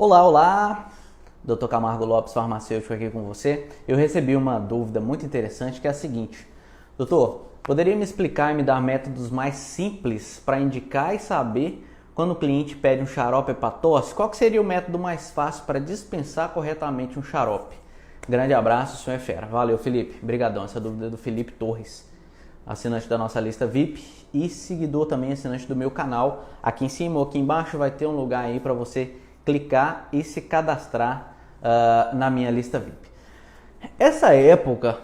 Olá, olá! Dr. Camargo Lopes, farmacêutico aqui com você. Eu recebi uma dúvida muito interessante que é a seguinte. Doutor, poderia me explicar e me dar métodos mais simples para indicar e saber quando o cliente pede um xarope para tosse? Qual que seria o método mais fácil para dispensar corretamente um xarope? Grande abraço, o senhor é fera. Valeu, Felipe. Obrigadão. Essa dúvida é do Felipe Torres, assinante da nossa lista VIP e seguidor também, assinante do meu canal. Aqui em cima ou aqui embaixo vai ter um lugar aí para você clicar e se cadastrar na minha lista VIP. Essa época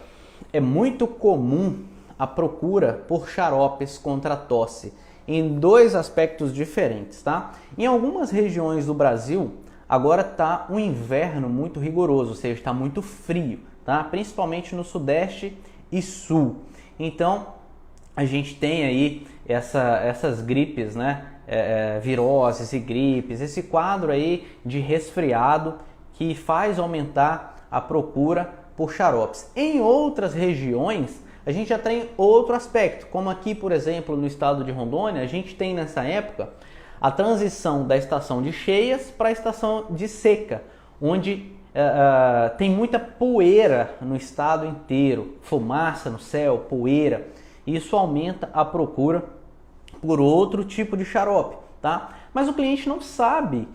é muito comum a procura por xaropes contra tosse em dois aspectos diferentes, tá? Em algumas regiões do Brasil agora está um inverno muito rigoroso, ou seja, está muito frio, tá? Principalmente no sudeste e sul. Então a gente tem aí essas gripes, né? Viroses e gripes, esse quadro aí de resfriado que faz aumentar a procura por xaropes. Em outras regiões, a gente já tem outro aspecto, como aqui, por exemplo, no estado de Rondônia, a gente tem nessa época a transição da estação de cheias para a estação de seca, onde tem muita poeira no estado inteiro, fumaça no céu, poeira. Isso aumenta a procura por outro tipo de xarope, tá? Mas o cliente não sabe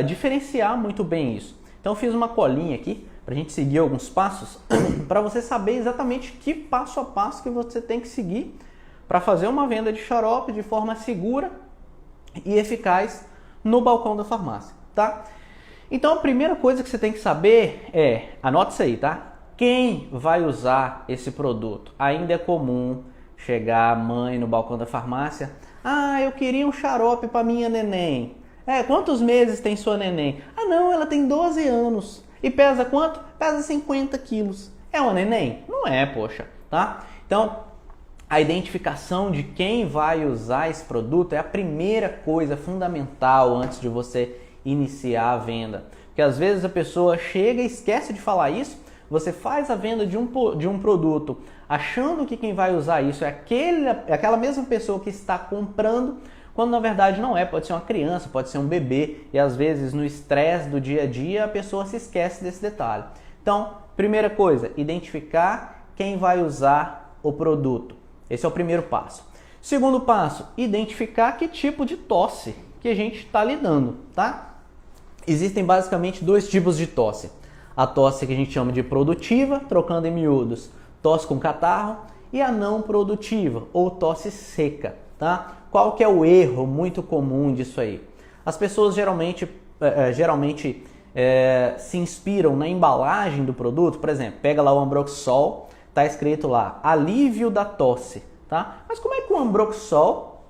diferenciar muito bem isso. Então eu fiz uma colinha aqui para a gente seguir alguns passos para você saber exatamente que passo a passo que você tem que seguir para fazer uma venda de xarope de forma segura e eficaz no balcão da farmácia, tá? Então a primeira coisa que você tem que saber anote isso aí, tá? Quem vai usar esse produto? Ainda é comum chegar a mãe no balcão da farmácia. Ah, eu queria um xarope para minha neném. Quantos meses tem sua neném? Ah, não, ela tem 12 anos. E pesa quanto? Pesa 50 quilos. É uma neném? Não é, poxa, tá? Então, a identificação de quem vai usar esse produto é a primeira coisa fundamental antes de você iniciar a venda. Porque às vezes a pessoa chega e esquece de falar isso. Você faz a venda de um produto achando que quem vai usar isso é aquela mesma pessoa que está comprando, quando na verdade não é. Pode ser uma criança, pode ser um bebê e às vezes no estresse do dia a dia a pessoa se esquece desse detalhe. Então, primeira coisa, identificar quem vai usar o produto. Esse é o primeiro passo. Segundo passo, identificar que tipo de tosse que a gente está lidando, tá? Existem basicamente dois tipos de tosse. A tosse que a gente chama de produtiva, trocando em miúdos, tosse com catarro, e a não produtiva, ou tosse seca, tá? Qual que é o erro muito comum disso aí? As pessoas geralmente se inspiram na embalagem do produto. Por exemplo, pega lá o Ambroxol, tá escrito lá, alívio da tosse, tá? Mas como é que o Ambroxol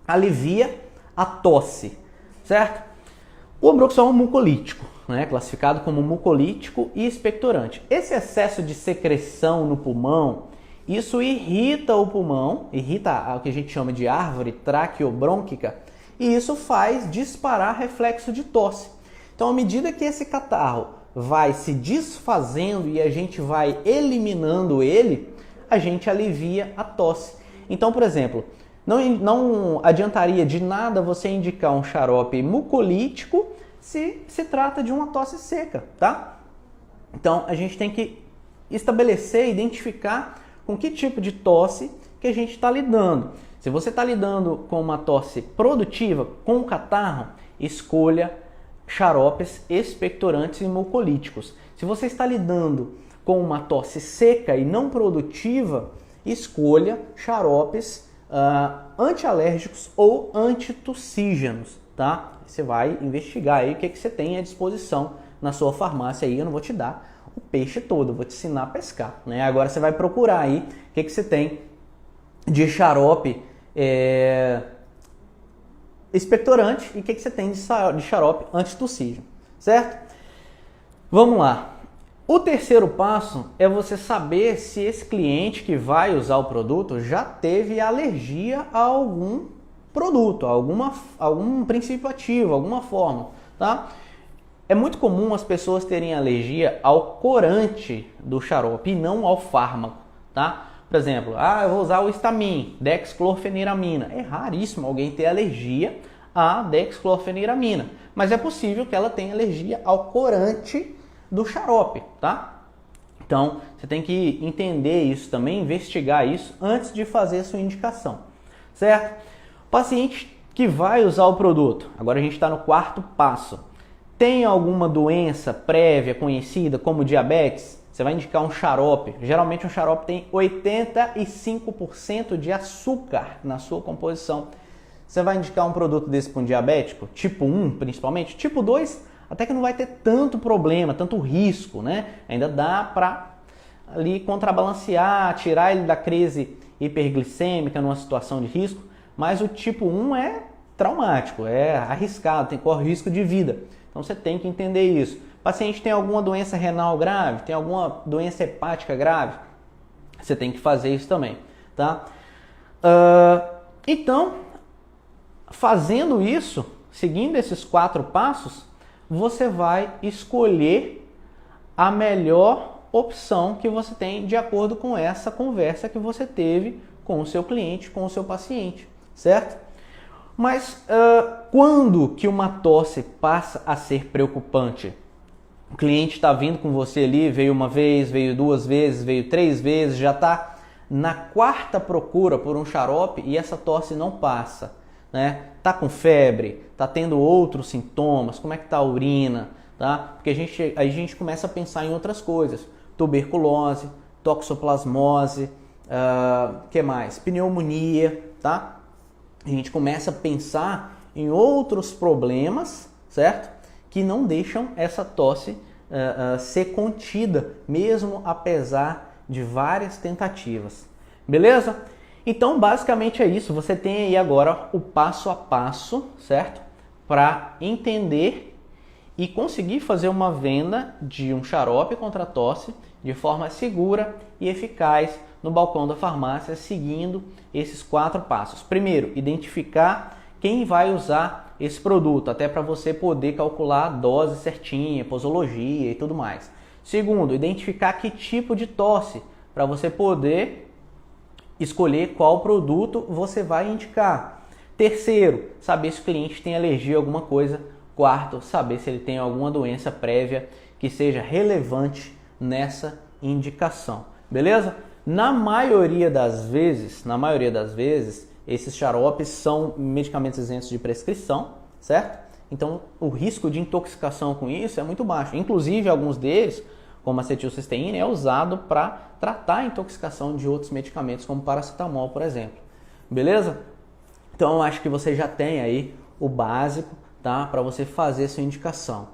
alivia a tosse, certo? O Ambroxol é um mucolítico, né? Classificado como mucolítico e expectorante. Esse excesso de secreção no pulmão, isso irrita o pulmão, irrita o que a gente chama de árvore traqueobrônquica, e isso faz disparar reflexo de tosse. Então, à medida que esse catarro vai se desfazendo e a gente vai eliminando ele, a gente alivia a tosse. Então, por exemplo, não adiantaria de nada você indicar um xarope mucolítico se trata de uma tosse seca, tá? Então, a gente tem que estabelecer, identificar com que tipo de tosse que a gente está lidando. Se você está lidando com uma tosse produtiva, com catarro, escolha xaropes expectorantes e mucolíticos. Se você está lidando com uma tosse seca e não produtiva, escolha xaropes antialérgicos ou antitussígenos, tá? Você vai investigar aí o que você tem à disposição na sua farmácia aí. Eu não vou te dar o peixe todo, eu vou te ensinar a pescar, né? Agora você vai procurar aí o que você tem de xarope expectorante e o que você tem de xarope antitussígeno, certo? Vamos lá. O terceiro passo é você saber se esse cliente que vai usar o produto já teve alergia a algum produto, a algum princípio ativo, alguma fórmula, tá? É muito comum as pessoas terem alergia ao corante do xarope e não ao fármaco, tá? Por exemplo, eu vou usar o Histamin, dexclorfeniramina. É raríssimo alguém ter alergia à dexclorfeniramina, mas é possível que ela tenha alergia ao corante do xarope, tá? Então, você tem que entender isso também, investigar isso antes de fazer a sua indicação, certo? O paciente que vai usar o produto, agora a gente está no quarto passo, tem alguma doença prévia conhecida como diabetes? Você vai indicar um xarope. Geralmente um xarope tem 85% de açúcar na sua composição. Você vai indicar um produto desse para um diabético? Tipo 1, principalmente? Tipo 2, até que não vai ter tanto problema, tanto risco, né? Ainda dá para ali contrabalancear, tirar ele da crise hiperglicêmica numa situação de risco, mas o tipo 1 é traumático, é arriscado, corre risco de vida. Então você tem que entender isso. O paciente tem alguma doença renal grave, tem alguma doença hepática grave, você tem que fazer isso também, tá? Então, fazendo isso, seguindo esses 4 passos, você vai escolher a melhor opção que você tem de acordo com essa conversa que você teve com o seu cliente, com o seu paciente, certo? Mas quando que uma tosse passa a ser preocupante? O cliente está vindo com você ali, veio uma vez, veio 2 vezes, veio 3 vezes, já está na 4ª procura por um xarope e essa tosse não passa, né? Tá com febre, tá tendo outros sintomas, como é que tá a urina, tá? Porque aí a gente começa a pensar em outras coisas, tuberculose, toxoplasmose, que mais? Pneumonia, tá? A gente começa a pensar em outros problemas, certo? Que não deixam essa tosse ser contida, mesmo apesar de várias tentativas. Beleza? Então, basicamente é isso. Você tem aí agora o passo a passo, certo? Para entender e conseguir fazer uma venda de um xarope contra tosse de forma segura e eficaz no balcão da farmácia, seguindo esses 4 passos. Primeiro, identificar quem vai usar esse produto, até para você poder calcular a dose certinha, posologia e tudo mais. Segundo, identificar que tipo de tosse, para você poder escolher qual produto você vai indicar. Terceiro, saber se o cliente tem alergia a alguma coisa. Quarto, saber se ele tem alguma doença prévia que seja relevante nessa indicação. Beleza? Na maioria das vezes, esses xaropes são medicamentos isentos de prescrição, certo? Então, o risco de intoxicação com isso é muito baixo. Inclusive, alguns deles, como a acetilcisteína, é usado para tratar a intoxicação de outros medicamentos, como paracetamol, por exemplo. Beleza? Então, eu acho que você já tem aí o básico, tá? Para você fazer sua indicação.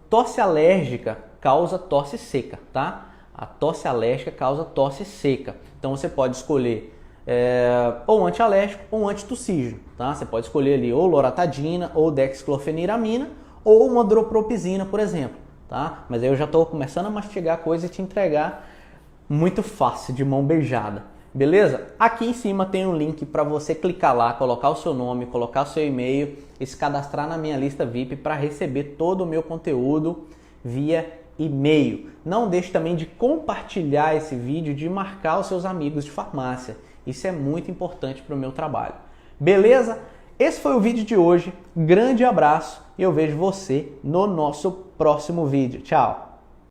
Tosse alérgica causa tosse seca, tá? A tosse alérgica causa tosse seca. Então você pode escolher ou antialérgico ou antitussígeno, tá? Você pode escolher ali ou loratadina, ou dexclorfeniramina, ou uma dropropizina, por exemplo, tá? Mas aí eu já estou começando a mastigar a coisa e te entregar muito fácil, de mão beijada. Beleza? Aqui em cima tem um link para você clicar lá, colocar o seu nome, colocar o seu e-mail e se cadastrar na minha lista VIP para receber todo o meu conteúdo via e-mail. Não deixe também de compartilhar esse vídeo, de marcar os seus amigos de farmácia. Isso é muito importante para o meu trabalho. Beleza? Esse foi o vídeo de hoje. Grande abraço e eu vejo você no nosso próximo vídeo. Tchau!